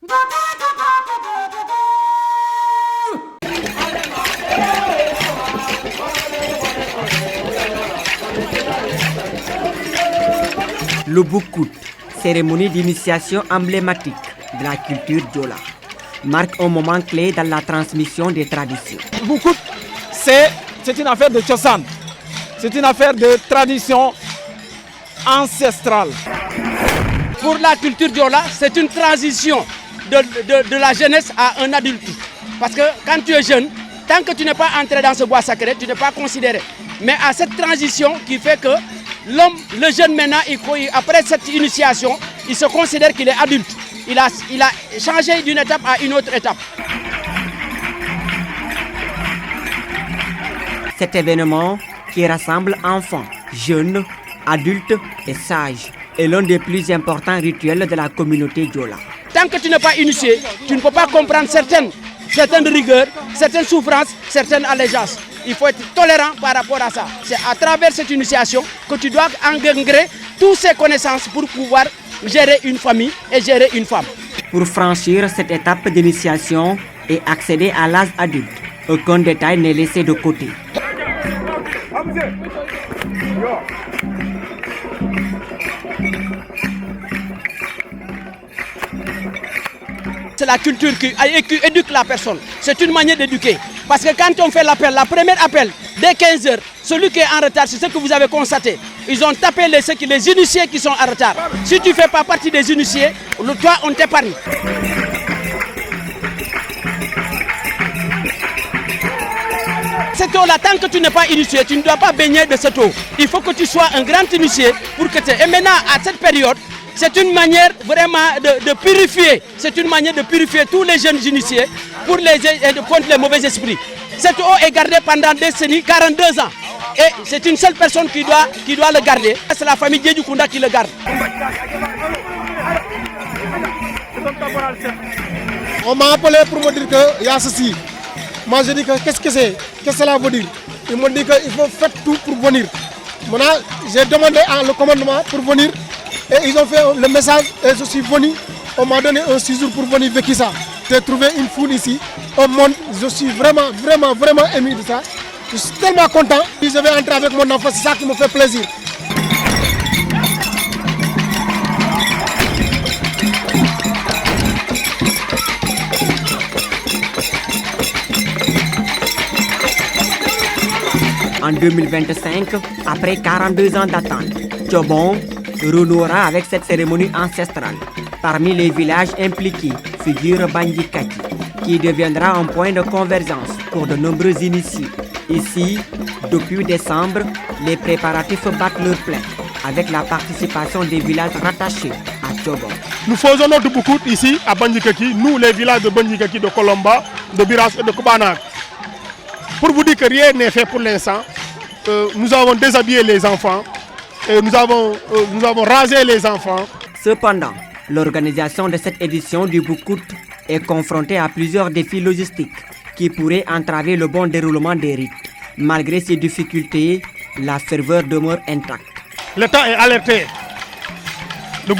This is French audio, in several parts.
Le Boukout, cérémonie d'initiation emblématique de la culture Diola, marque un moment clé dans la transmission des traditions. Boukout, c'est une affaire de Tchosan, c'est une affaire de tradition ancestrale. Pour la culture Diola, c'est une transition de la jeunesse à un adulte. Parce que quand tu es jeune, tant que tu n'es pas entré dans ce bois sacré, tu n'es pas considéré. Mais à cette transition qui fait que l'homme, le jeune maintenant, après cette initiation, il se considère qu'il est adulte. Il a changé d'une étape à une autre étape. Cet événement qui rassemble enfants, jeunes, adultes et sages est l'un des plus importants rituels de la communauté Diola. Tant que tu n'es pas initié, tu ne peux pas comprendre certaines rigueurs, certaines souffrances, certaines allégeances. Il faut être tolérant par rapport à ça. C'est à travers cette initiation que tu dois engendrer toutes ces connaissances pour pouvoir gérer une famille et gérer une femme. Pour franchir cette étape d'initiation et accéder à l'âge adulte, aucun détail n'est laissé de côté. C'est la culture qui éduque la personne. C'est une manière d'éduquer. Parce que quand on fait l'appel, la première appel, dès 15 heures, celui qui est en retard, c'est ce que vous avez constaté. Ils ont tapé les initiés qui sont en retard. Si tu ne fais pas partie des initiés, toi, on t'épargne. Cette eau-là, tant que tu n'es pas initié, tu ne dois pas baigner de cette eau. Il faut que tu sois un grand initié pour que tu... Et maintenant, à cette période, c'est une manière vraiment de purifier. C'est une manière de purifier tous les jeunes initiés contre les mauvais esprits. Cette eau est gardée pendant des décennies, 42 ans. Et c'est une seule personne qui doit le garder. C'est la famille Djedjoukunda qui le garde. On m'a appelé pour me dire qu'il y a ceci. Moi je dis que qu'est-ce que c'est? Qu'est-ce que cela veut dire? Ils m'ont dit qu'il faut faire tout pour venir. Maintenant, j'ai demandé le commandement pour venir. Et ils ont fait le message et je suis venu. On m'a donné un séjour pour venir vécu ça. J'ai trouvé une foule ici, au monde. Je suis vraiment ému de ça. Je suis tellement content. Je vais entrer avec mon enfant, c'est ça qui me fait plaisir. En 2025, après 42 ans d'attente, Tchobon renouera avec cette cérémonie ancestrale. Parmi les villages impliqués figure Bandjikati, qui deviendra un point de convergence pour de nombreux initiés. Ici, depuis décembre, les préparatifs battent leur plein, avec la participation des villages rattachés à Tchobon. Nous faisons notre Boukout ici à Bandjikaki, nous les villages de Bandjikaki, de Kolomba, de Biras et de Kobanak. Pour vous dire que rien n'est fait pour l'instant, nous avons déshabillé les enfants, et nous avons rasé les enfants. Cependant, l'organisation de cette édition du Boukout est confrontée à plusieurs défis logistiques qui pourraient entraver le bon déroulement des rites. Malgré ces difficultés, la ferveur demeure intacte. L'État est alerté. Le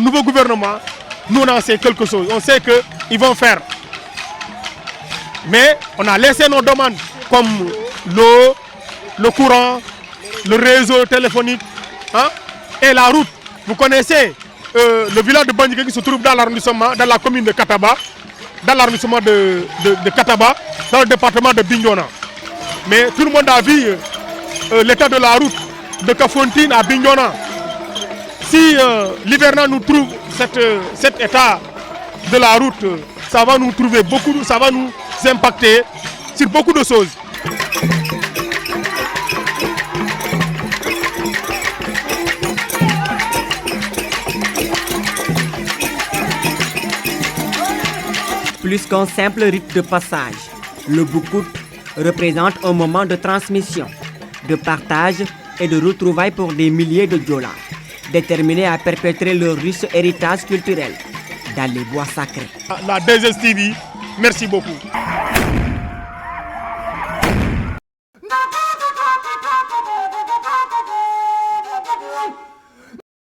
nouveau gouvernement, nous on en sait quelque chose. On sait qu'ils vont faire. Mais on a laissé nos demandes comme l'eau, le courant, le réseau téléphonique et la route. Vous connaissez le village de Bandjikaki qui se trouve dans l'arrondissement, dans la commune de Kataba, dans l'arrondissement de Kataba, dans le département de Bignona. Mais tout le monde a vu l'état de la route de Kafountine à Bignona. Si l'hivernage nous trouve cet état de la route, ça va nous trouver beaucoup, ça va nous impacter sur beaucoup de choses. Plus qu'un simple rite de passage, le Boukout représente un moment de transmission, de partage et de retrouvailles pour des milliers de Diola, déterminés à perpétrer leur riche héritage culturel dans les bois sacrés. La DSTV, merci beaucoup.